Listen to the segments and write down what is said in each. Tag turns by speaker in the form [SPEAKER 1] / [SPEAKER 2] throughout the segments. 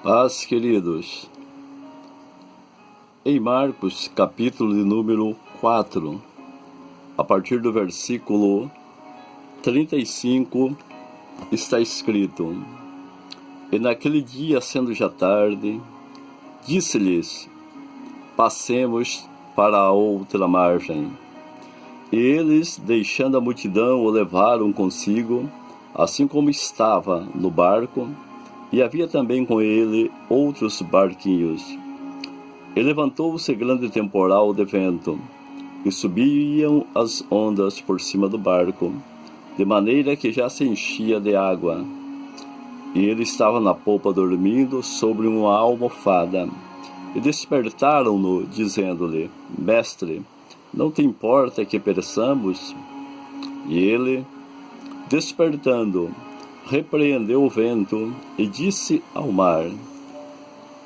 [SPEAKER 1] Paz, queridos. Em Marcos, capítulo de número 4, a partir do versículo 35, está escrito: E naquele dia, sendo já tarde, disse-lhes: Passemos para a outra margem. E eles, deixando a multidão, o levaram consigo, assim como estava no barco, e havia também com ele outros barquinhos. E levantou-se grande temporal de vento, e subiam as ondas por cima do barco, de maneira que já se enchia de água. E ele estava na popa dormindo sobre uma almofada. E despertaram-no, dizendo-lhe: Mestre, não te importa que pereçamos? E ele, despertando, repreendeu o vento e disse ao mar: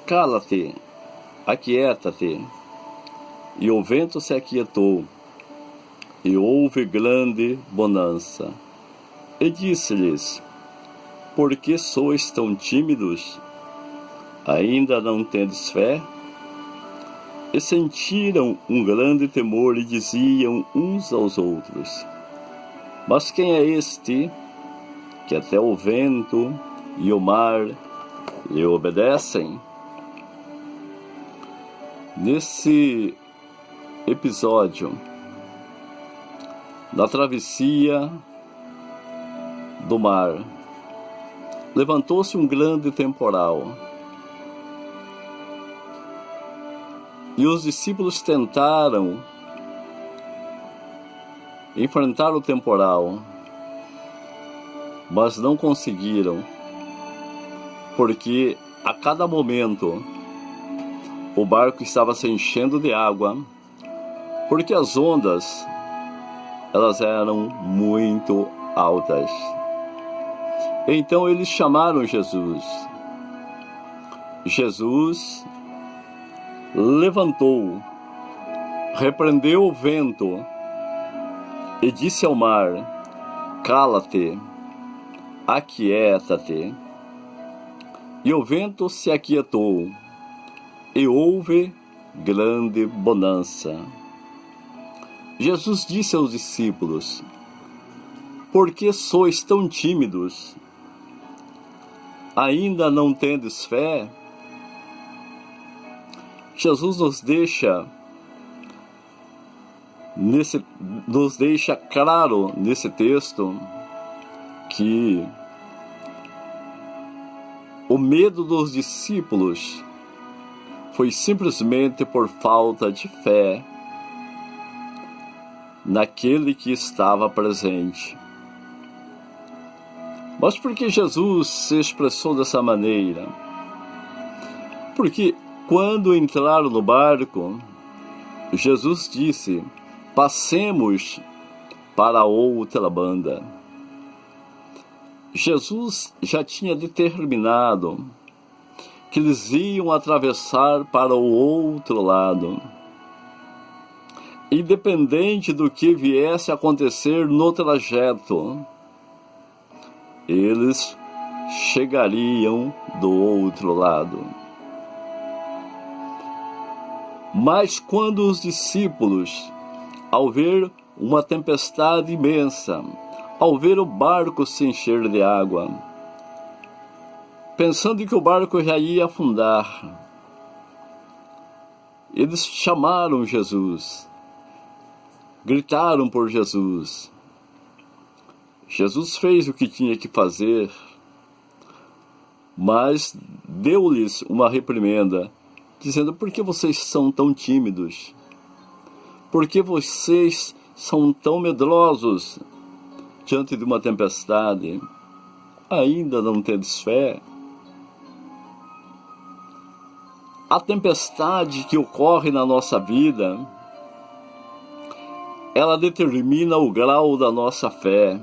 [SPEAKER 1] Cala-te, aquieta-te. E o vento se aquietou, e houve grande bonança. E disse-lhes: Por que sois tão tímidos? Ainda não tendes fé? E sentiram um grande temor e diziam uns aos outros: Mas quem é este que até o vento e o mar lhe obedecem? Nesse episódio da travessia do mar, levantou-se um grande temporal. E os discípulos tentaram enfrentar o temporal, mas não conseguiram, porque a cada momento o barco estava se enchendo de água, porque as ondas elas eram muito altas. Então eles chamaram Jesus. Jesus levantou, repreendeu o vento e disse ao mar: Cala-te, aquieta-te. E o vento se aquietou, e houve grande bonança. Jesus disse aos discípulos: Por que sois tão tímidos? Ainda não tendes fé? Jesus nos deixa claro nesse texto que o medo dos discípulos foi simplesmente por falta de fé naquele que estava presente. Mas por que Jesus se expressou dessa maneira? Porque quando entraram no barco, Jesus disse: Passemos para outra banda. Jesus já tinha determinado que eles iam atravessar para o outro lado. Independente do que viesse a acontecer no trajeto, eles chegariam do outro lado. Mas quando os discípulos, ao ver uma tempestade imensa, ao ver o barco se encher de água, pensando que o barco já ia afundar, eles chamaram Jesus, gritaram por Jesus. Jesus fez o que tinha que fazer, mas deu-lhes uma reprimenda, dizendo: Por que vocês são tão tímidos? Por que vocês são tão medrosos diante de uma tempestade? Ainda não tendes fé? A tempestade que ocorre na nossa vida, ela determina o grau da nossa fé.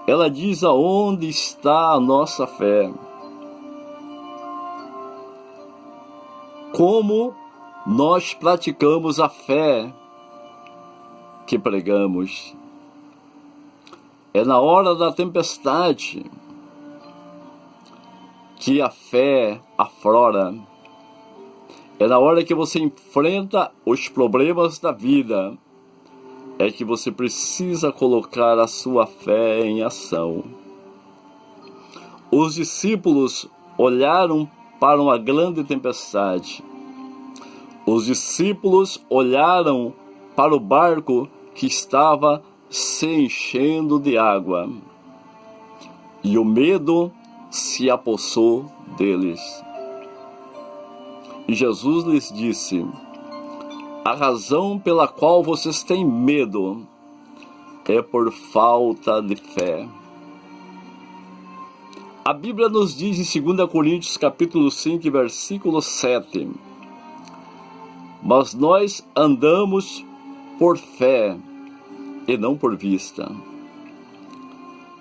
[SPEAKER 1] Ela diz aonde está a nossa fé. Como nós praticamos a fé que pregamos. É na hora da tempestade que a fé aflora. É na hora que você enfrenta os problemas da vida, é que você precisa colocar a sua fé em ação. Os discípulos olharam para uma grande tempestade. Os discípulos olharam para o barco que estava se enchendo de água. E o medo se apossou deles. E Jesus lhes disse: a razão pela qual vocês têm medo é por falta de fé. A Bíblia nos diz em 2 Coríntios capítulo 5, versículo 7: mas nós andamos por fé e não por vista.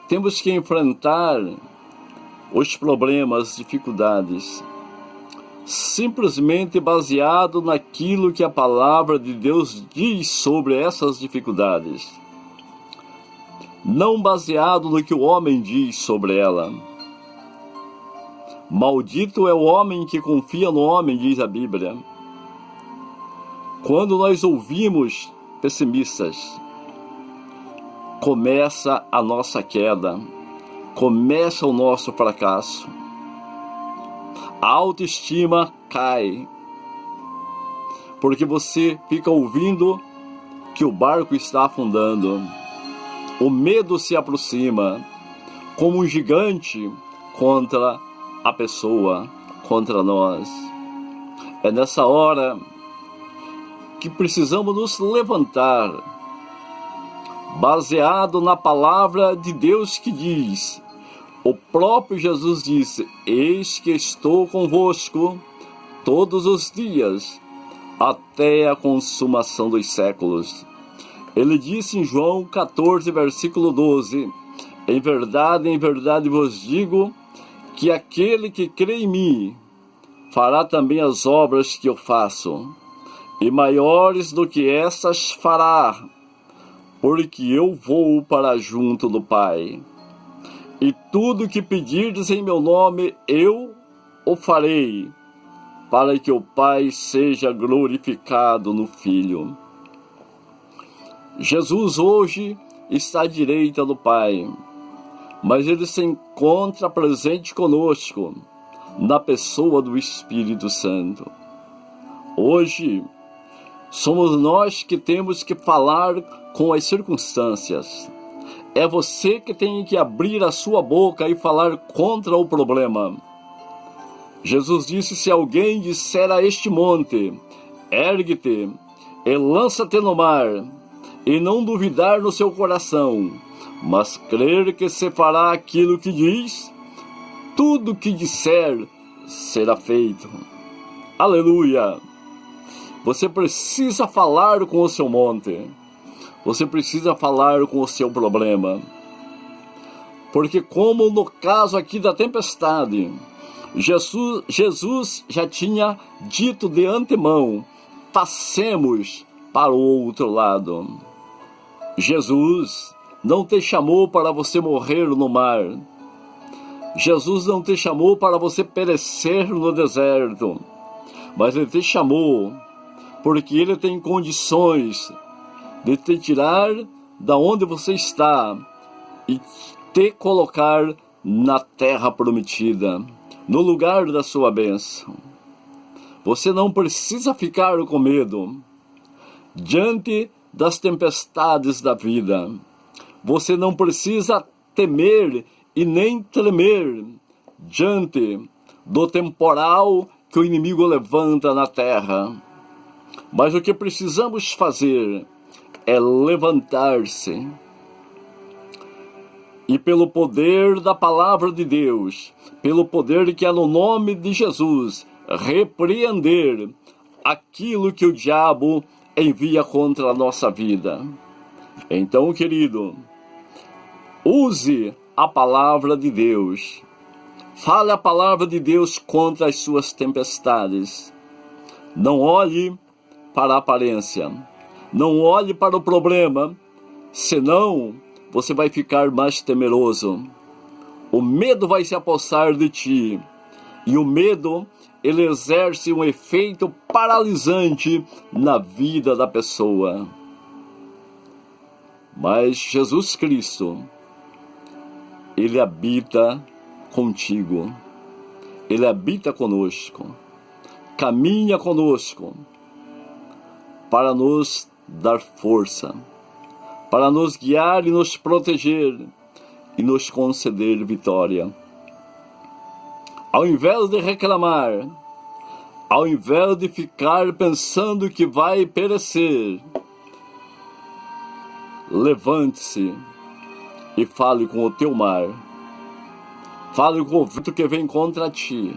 [SPEAKER 1] Temos que enfrentar os problemas, dificuldades, simplesmente baseado naquilo que a palavra de Deus diz sobre essas dificuldades, não baseado no que o homem diz sobre ela. Maldito é o homem que confia no homem, diz a Bíblia. Quando nós ouvimos pessimistas, começa a nossa queda, começa o nosso fracasso. A autoestima cai, porque você fica ouvindo que o barco está afundando. O medo se aproxima como um gigante contra a pessoa, contra nós. É nessa hora que precisamos nos levantar, baseado na palavra de Deus que diz, o próprio Jesus disse: eis que estou convosco todos os dias, até a consumação dos séculos. Ele disse em João 14, versículo 12, em verdade vos digo, que aquele que crê em mim, fará também as obras que eu faço, e maiores do que essas fará, porque eu vou para junto do Pai. E tudo que pedirdes em meu nome, eu o farei, para que o Pai seja glorificado no Filho. Jesus hoje está à direita do Pai, mas Ele se encontra presente conosco, na pessoa do Espírito Santo. Hoje, somos nós que temos que falar com as circunstâncias. É você que tem que abrir a sua boca e falar contra o problema. Jesus disse: se alguém disser a este monte, ergue-te e lança-te no mar, e não duvidar no seu coração, mas crer que se fará aquilo que diz, tudo que disser será feito. Aleluia! Você precisa falar com o seu monte. Você precisa falar com o seu problema. Porque como no caso aqui da tempestade, Jesus já tinha dito de antemão: passemos para o outro lado. Jesus não te chamou para você morrer no mar. Jesus não te chamou para você perecer no deserto. Mas Ele te chamou porque Ele tem condições de te tirar da onde você está e te colocar na terra prometida, no lugar da sua bênção. Você não precisa ficar com medo diante das tempestades da vida. Você não precisa temer e nem tremer diante do temporal que o inimigo levanta na terra. Mas o que precisamos fazer é levantar-se e, pelo poder da palavra de Deus, pelo poder que é no nome de Jesus, repreender aquilo que o diabo envia contra a nossa vida. Então, querido, use a palavra de Deus. Fale a palavra de Deus contra as suas tempestades. Não olhe para a aparência. Não olhe para o problema, senão você vai ficar mais temeroso. O medo vai se apossar de ti E o medo, ele exerce um efeito paralisante na vida da pessoa. Mas Jesus Cristo, ele habita contigo. Ele habita conosco. Caminha conosco para nos dar força, para nos guiar e nos proteger e nos conceder vitória. Ao invés de reclamar, ao invés de ficar pensando que vai perecer, levante-se e fale com o teu mar. Fale com o vento que vem contra ti.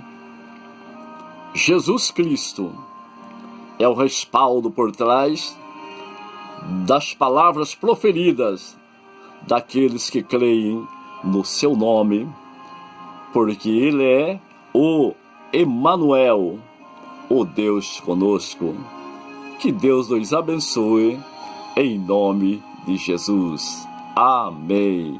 [SPEAKER 1] Jesus Cristo é o respaldo por trás das palavras proferidas daqueles que creem no seu nome, porque Ele é o Emanuel, o Deus conosco. Que Deus nos abençoe, em nome de Jesus. Amém.